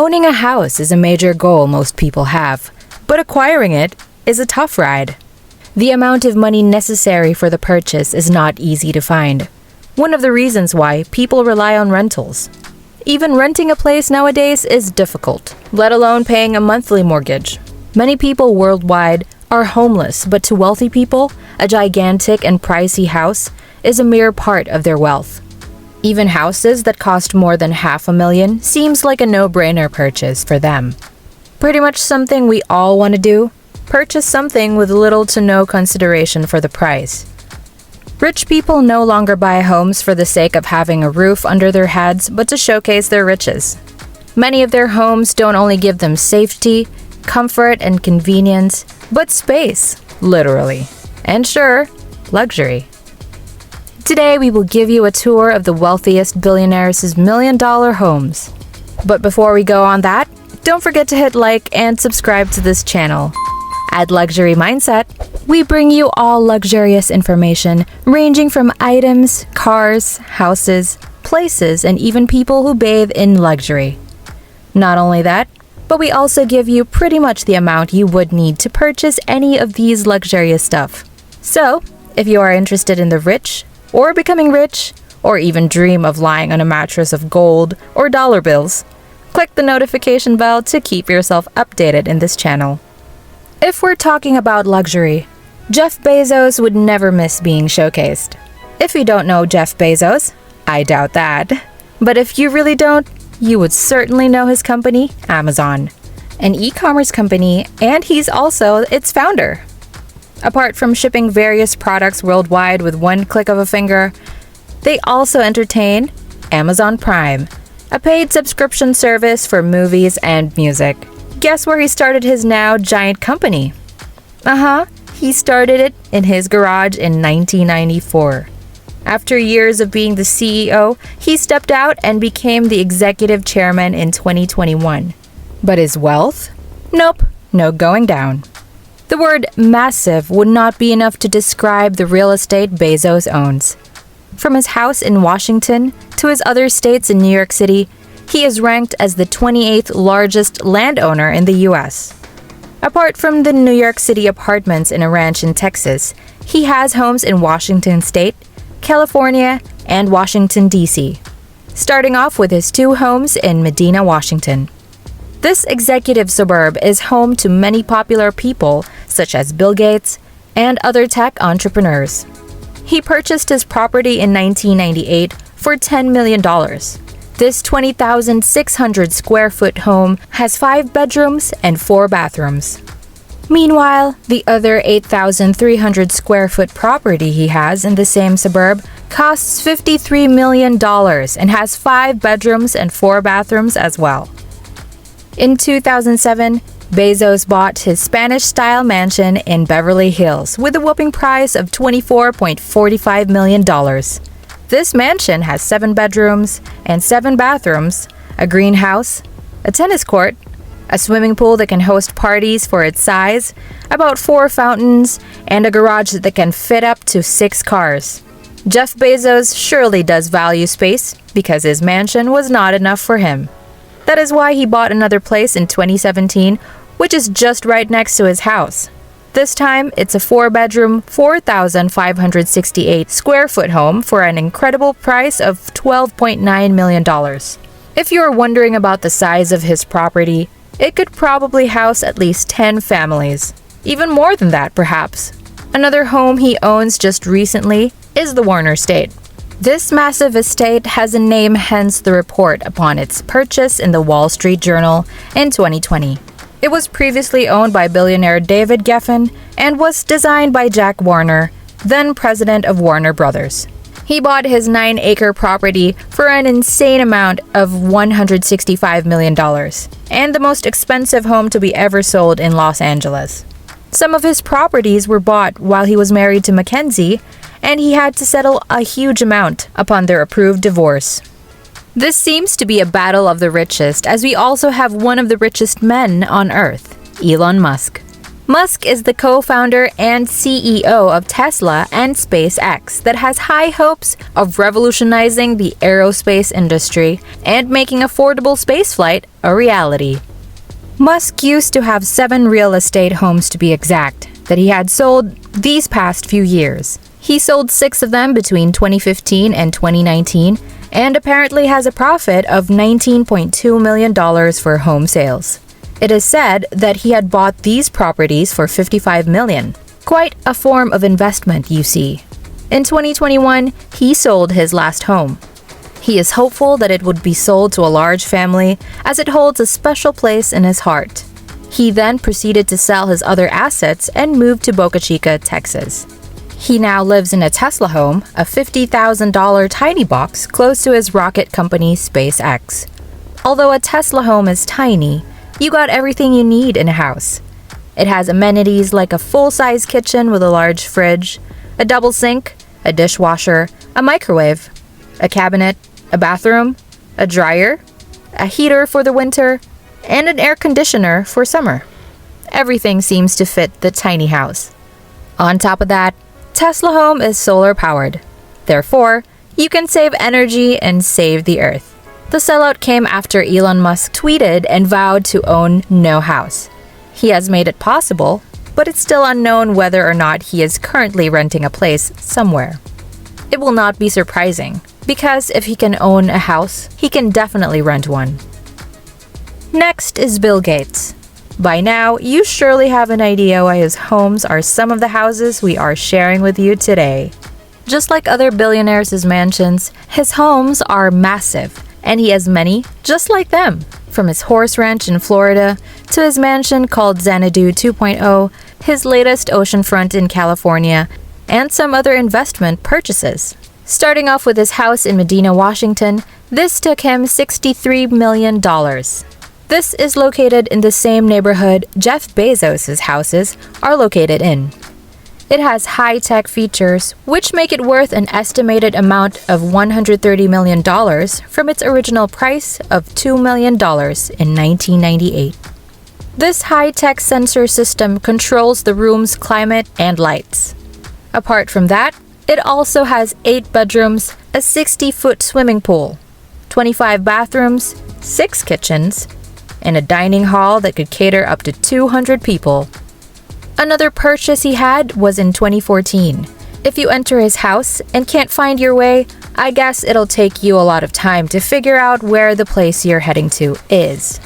Owning a house is a major goal most people have, but acquiring it is a tough ride. The amount of money necessary for the purchase is not easy to find. One of the reasons why people rely on rentals. Even renting a place nowadays is difficult, let alone paying a monthly mortgage. Many people worldwide are homeless, but to wealthy people, a gigantic and pricey house is a mere part of their wealth. Even houses that cost more than $500,000 seems like a no-brainer purchase for them. Pretty much something we all want to do, purchase something with little to no consideration for the price. Rich people no longer buy homes for the sake of having a roof under their heads, but to showcase their riches. Many of their homes don't only give them safety, comfort, and convenience, but space, literally. And sure, luxury. Today, we will give you a tour of the wealthiest billionaires' million-dollar homes. But before we go on that, don't forget to hit like and subscribe to this channel. At Luxury Mindset, we bring you all luxurious information ranging from items, cars, houses, places, and even people who bathe in luxury. Not only that, but we also give you pretty much the amount you would need to purchase any of these luxurious stuff. So, if you are interested in the rich, or becoming rich, or even dream of lying on a mattress of gold or dollar bills, click the notification bell to keep yourself updated in this channel. If we're talking about luxury, Jeff Bezos would never miss being showcased. If you don't know Jeff Bezos, I doubt that. But if you really don't, you would certainly know his company, Amazon, an e-commerce company, and he's also its founder. Apart from shipping various products worldwide with one click of a finger, they also entertain Amazon Prime, a paid subscription service for movies and music. Guess where he started his now giant company? He started it in his garage in 1994. After years of being the CEO, he stepped out and became the executive chairman in 2021. But his wealth? Nope, no going down. The word massive would not be enough to describe the real estate Bezos owns. From his house in Washington to his other estates in New York City, he is ranked as the 28th largest landowner in the U.S. Apart from the New York City apartments in a ranch in Texas, he has homes in Washington State, California, and Washington, D.C., starting off with his 2 homes in Medina, Washington. This executive suburb is home to many popular people such as Bill Gates and other tech entrepreneurs. He purchased his property in 1998 for $10 million. This 20,600 square foot home has 5 bedrooms and 4 bathrooms. Meanwhile, the other 8,300 square foot property he has in the same suburb costs $53 million and has 5 bedrooms and 4 bathrooms as well. In 2007, Bezos bought his Spanish-style mansion in Beverly Hills with a whopping price of $24.45 million. This mansion has 7 bedrooms and 7 bathrooms, a greenhouse, a tennis court, a swimming pool that can host parties for its size, about 4 fountains, and a garage that can fit up to 6 cars. Jeff Bezos surely does value space because his mansion was not enough for him. That is why he bought another place in 2017, which is just right next to his house. This time, it's a 4-bedroom, 4,568 square foot home for an incredible price of $12.9 million. If you're wondering about the size of his property, it could probably house at least 10 families. Even more than that, perhaps. Another home he owns just recently is the Warner Estate. This massive estate has a name, hence the report upon its purchase in the Wall Street Journal in 2020. It was previously owned by billionaire David Geffen and was designed by Jack Warner, then president of Warner Brothers. He bought his 9-acre property for an insane amount of $165 million, and the most expensive home to be ever sold in Los Angeles. Some of his properties were bought while he was married to Mackenzie, and he had to settle a huge amount upon their approved divorce. This seems to be a battle of the richest, as we also have one of the richest men on Earth, Elon Musk. Musk is the co-founder and CEO of Tesla and SpaceX that has high hopes of revolutionizing the aerospace industry and making affordable spaceflight a reality. Musk used to have 7 real estate homes to be exact, that he had sold these past few years. He sold 6 of them between 2015 and 2019 and apparently has a profit of $19.2 million for home sales. It is said that he had bought these properties for $55 million. Quite a form of investment, you see. In 2021, he sold his last home. He is hopeful that it would be sold to a large family as it holds a special place in his heart. He then proceeded to sell his other assets and moved to Boca Chica, Texas. He now lives in a Tesla home, a $50,000 tiny box close to his rocket company SpaceX. Although a Tesla home is tiny, you got everything you need in a house. It has amenities like a full-size kitchen with a large fridge, a double sink, a dishwasher, a microwave, a cabinet, a bathroom, a dryer, a heater for the winter, and an air conditioner for summer. Everything seems to fit the tiny house. On top of that, Tesla Home is solar-powered. Therefore, you can save energy and save the earth. The sellout came after Elon Musk tweeted and vowed to own no house. He has made it possible, but it's still unknown whether or not he is currently renting a place somewhere. It will not be surprising, because if he can own a house, he can definitely rent one. Next is Bill Gates. By now, you surely have an idea why his homes are some of the houses we are sharing with you today. Just like other billionaires' mansions, his homes are massive, and he has many just like them. From his horse ranch in Florida to his mansion called Xanadu 2.0, his latest oceanfront in California, and some other investment purchases. Starting off with his house in Medina, Washington, this took him $63 million. This is located in the same neighborhood Jeff Bezos' houses are located in. It has high-tech features, which make it worth an estimated amount of $130 million from its original price of $2 million in 1998. This high-tech sensor system controls the room's climate and lights. Apart from that, it also has 8 bedrooms, a 60-foot swimming pool, 25 bathrooms, 6 kitchens, and a dining hall that could cater up to 200 people. Another purchase he had was in 2014. If you enter his house and can't find your way, I guess it'll take you a lot of time to figure out where the place you're heading to is.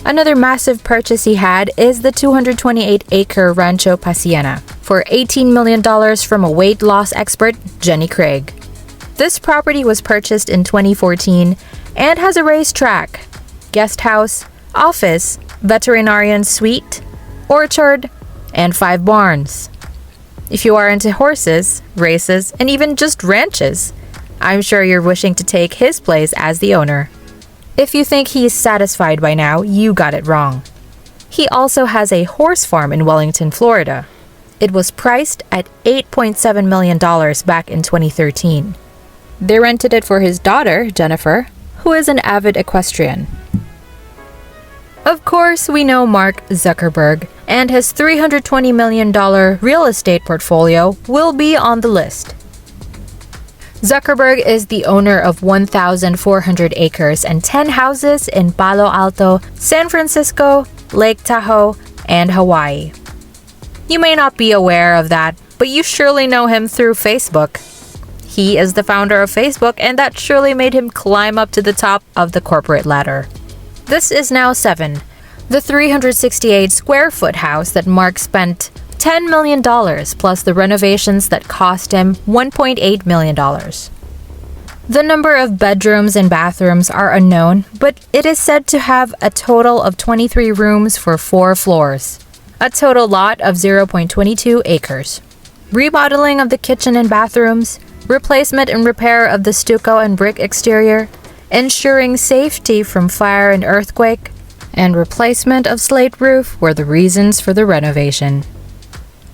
Another massive purchase he had is the 228-acre Rancho Paciena for $18 million from a weight loss expert, Jenny Craig. This property was purchased in 2014 and has a racetrack, guest house, office, veterinarian suite, orchard, and 5 barns. If you are into horses, races, and even just ranches, I'm sure you're wishing to take his place as the owner. If you think he's satisfied by now, you got it wrong. He also has a horse farm in Wellington, Florida. It was priced at $8.7 million back in 2013. They rented it for his daughter, Jennifer, who is an avid equestrian. Of course, we know Mark Zuckerberg, and his $320 million real estate portfolio will be on the list. Zuckerberg is the owner of 1,400 acres and 10 houses in Palo Alto, San Francisco, Lake Tahoe, and Hawaii. You may not be aware of that, but you surely know him through Facebook. He is the founder of Facebook, and that surely made him climb up to the top of the corporate ladder. This is now 7, the 368 square foot house that Mark spent $10 million plus the renovations that cost him $1.8 million. The number of bedrooms and bathrooms are unknown, but it is said to have a total of 23 rooms for 4 floors, a total lot of 0.22 acres. Remodeling of the kitchen and bathrooms, replacement and repair of the stucco and brick exterior, ensuring safety from fire and earthquake, and replacement of slate roof were the reasons for the renovation.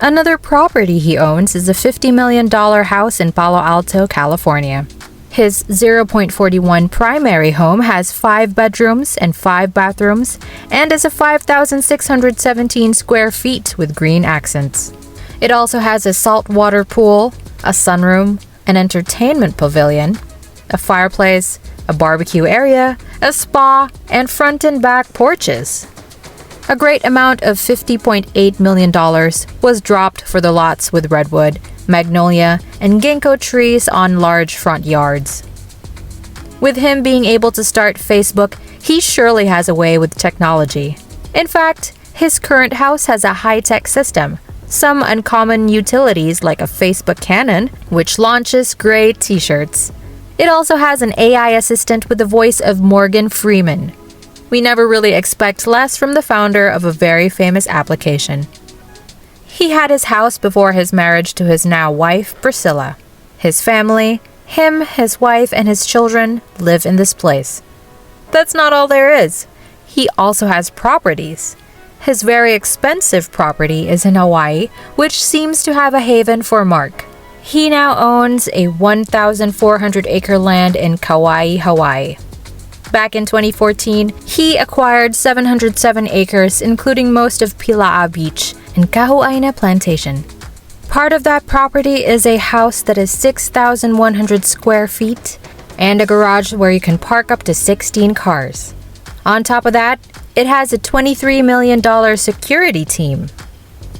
Another property he owns is a $50 million house in Palo Alto, California. His 0.41 primary home has 5 bedrooms and 5 bathrooms and is a 5,617 square feet with green accents. It also has a saltwater pool, a sunroom, an entertainment pavilion, a fireplace, a barbecue area, a spa, and front and back porches. A great amount of $50.8 million was dropped for the lots with redwood, magnolia, and ginkgo trees on large front yards. With him being able to start Facebook, he surely has a way with technology. In fact, his current house has a high-tech system, some uncommon utilities like a Facebook Cannon, which launches gray t-shirts. It also has an AI assistant with the voice of Morgan Freeman. We never really expect less from the founder of a very famous application. He had his house before his marriage to his now wife, Priscilla. His family, him, his wife, and his children live in this place. That's not all there is. He also has properties. His very expensive property is in Hawaii, which seems to have a haven for Mark. He now owns a 1,400-acre land in Kauai, Hawaii. Back in 2014, he acquired 707 acres, including most of Pila'a Beach and Kahuaina Plantation. Part of that property is a house that is 6,100 square feet and a garage where you can park up to 16 cars. On top of that, it has a $23 million security team.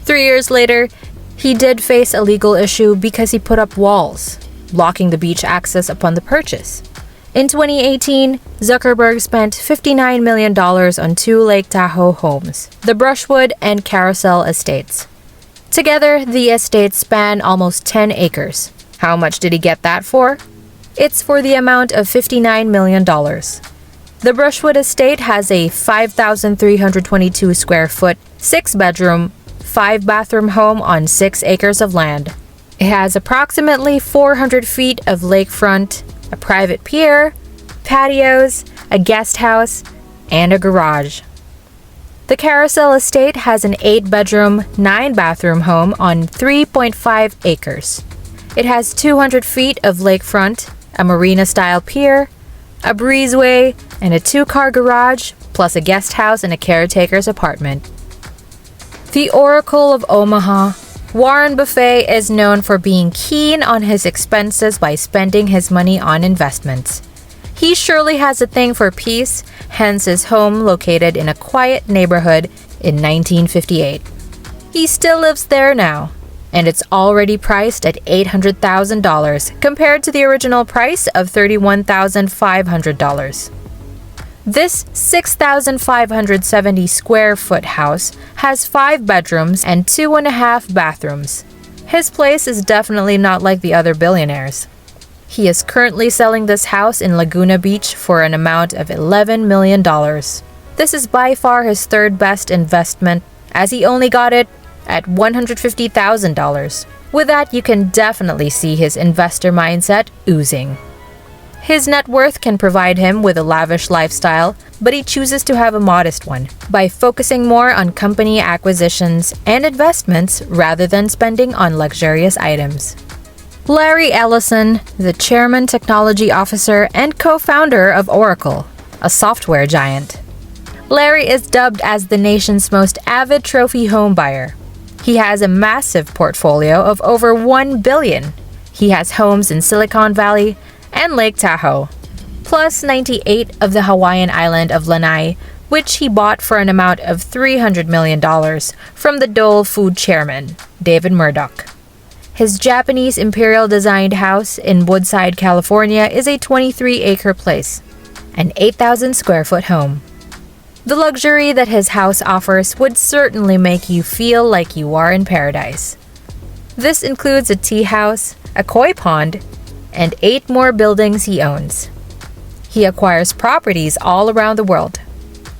3 years later, he did face a legal issue because he put up walls, blocking the beach access upon the purchase. In 2018, Zuckerberg spent $59 million on 2 Lake Tahoe homes, the Brushwood and Carousel estates. Together, the estates span almost 10 acres. How much did he get that for? It's for the amount of $59 million. The Brushwood estate has a 5,322 square foot, 6-bedroom, 5-bathroom home on 6 acres of land. It has approximately 400 feet of lakefront, a private pier, patios, a guest house, and a garage. The Carousel estate has an 8-bedroom, 9-bathroom home on 3.5 acres. It has 200 feet of lakefront, a marina-style pier, a breezeway, and a 2-car garage, plus a guest house and a caretaker's apartment. The Oracle of Omaha, Warren Buffett is known for being keen on his expenses by spending his money on investments. He surely has a thing for peace, hence his home located in a quiet neighborhood in 1958. He still lives there now, and it's already priced at $800,000 compared to the original price of $31,500. This 6,570 square foot house has 5 bedrooms and 2.5 bathrooms. His place is definitely not like the other billionaires. He is currently selling this house in Laguna Beach for an amount of $11 million. This is by far his third best investment, as he only got it at $150,000. With that, you can definitely see his investor mindset oozing. His net worth can provide him with a lavish lifestyle, but he chooses to have a modest one by focusing more on company acquisitions and investments rather than spending on luxurious items. Larry Ellison, the chairman technology officer and co-founder of Oracle, a software giant. Larry is dubbed as the nation's most avid trophy home buyer. He has a massive portfolio of over $1 billion. He has homes in Silicon Valley and Lake Tahoe, plus 98 of the Hawaiian island of Lanai, which he bought for an amount of $300 million from the Dole Food chairman, David Murdoch. His Japanese imperial-designed house in Woodside, California is a 23-acre place, an 8,000-square-foot home. The luxury that his house offers would certainly make you feel like you are in paradise. This includes a tea house, a koi pond, and 8 more buildings he owns. He acquires properties all around the world.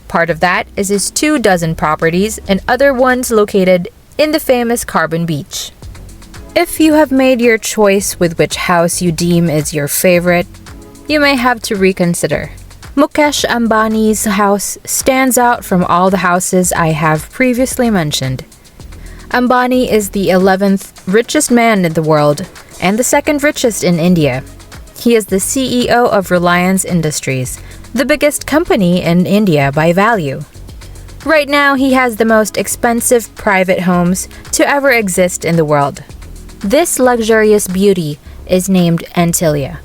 Part of that is his 24 properties and other ones located in the famous Carbon Beach. If you have made your choice with which house you deem is your favorite, you may have to reconsider. Mukesh Ambani's house stands out from all the houses I have previously mentioned. Ambani is the 11th richest man in the world and the 2nd richest in India. He is the CEO of Reliance Industries, the biggest company in India by value. Right now, he has the most expensive private homes to ever exist in the world. This luxurious beauty is named Antilia,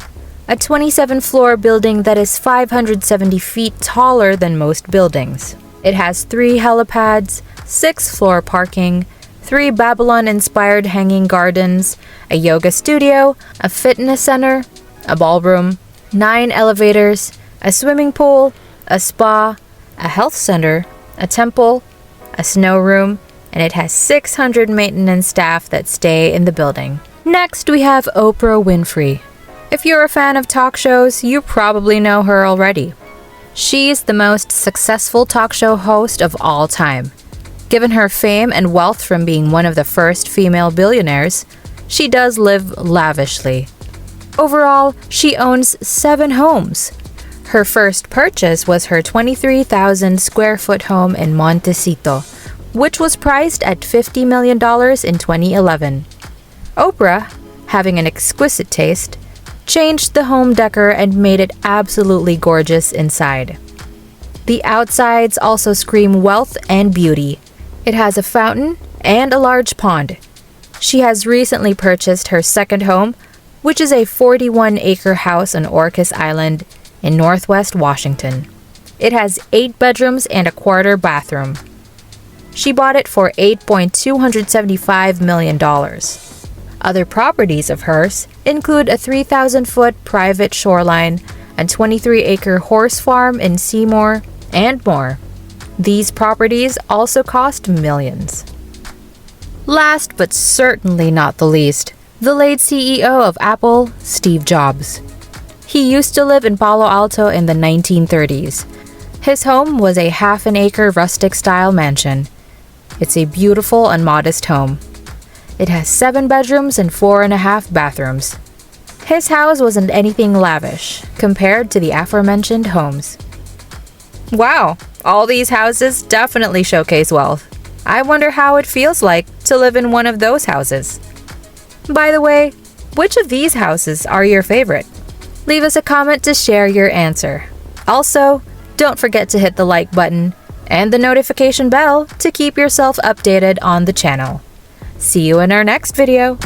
a 27-floor building that is 570 feet taller than most buildings. It has 3 helipads, 6-floor parking, 3 Babylon-inspired hanging gardens, a yoga studio, a fitness center, a ballroom, 9 elevators, a swimming pool, a spa, a health center, a temple, a snow room, and it has 600 maintenance staff that stay in the building. Next, we have Oprah Winfrey. If you're a fan of talk shows, you probably know her already. She's the most successful talk show host of all time. Given her fame and wealth from being one of the first female billionaires, she does live lavishly. Overall, she owns 7 homes. Her first purchase was her 23,000 square foot home in Montecito, which was priced at $50 million in 2011. Oprah, having an exquisite taste, changed the home decor and made it absolutely gorgeous inside. The outsides also scream wealth and beauty. It has a fountain and a large pond. She has recently purchased her second home, which is a 41-acre house on Orcas Island in Northwest Washington. It has 8 bedrooms and a quarter bathroom. She bought it for $8.275 million. Other properties of hers include a 3,000-foot private shoreline, a 23-acre horse farm in Seymour, and more. These properties also cost millions. Last but certainly not the least, the late CEO of Apple, Steve Jobs. He used to live in Palo Alto in the 1930s. His home was a half-an-acre rustic-style mansion. It's a beautiful and modest home. It has 7 bedrooms and 4.5 bathrooms. His house wasn't anything lavish compared to the aforementioned homes. Wow, all these houses definitely showcase wealth. I wonder how it feels like to live in one of those houses. By the way, which of these houses are your favorite? Leave us a comment to share your answer. Also, don't forget to hit the like button and the notification bell to keep yourself updated on the channel. See you in our next video.